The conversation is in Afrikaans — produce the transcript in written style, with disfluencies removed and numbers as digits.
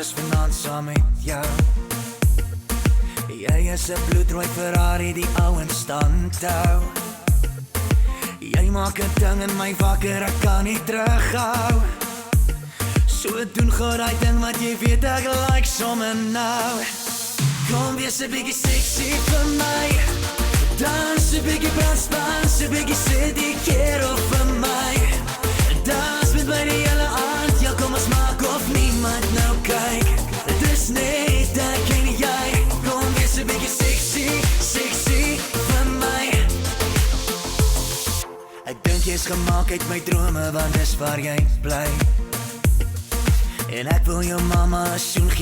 soos vanaand saam met jou. Jy is 'n bloedrooi Ferrari die ouens stand hou. Jy maak 'n ding in my wakker, ek kan nie terughou. So doen gou daai ding wat jy weet ek like sommer nou. Kom wees 'n bietjie sexy vir my. Dans 'n bietjie brandstans, 'n bietjie sit die kerel vir my. Dans met my die hele aand, ja kom ons maak of niemand nou kyk. Dit is net ek en jy. Kom wees 'n bietjie sexy, sexy vir my. Ek dink jy's gemaak uit my drome, want dis waar jy bly. En ek wil jou mama 'n soen gee.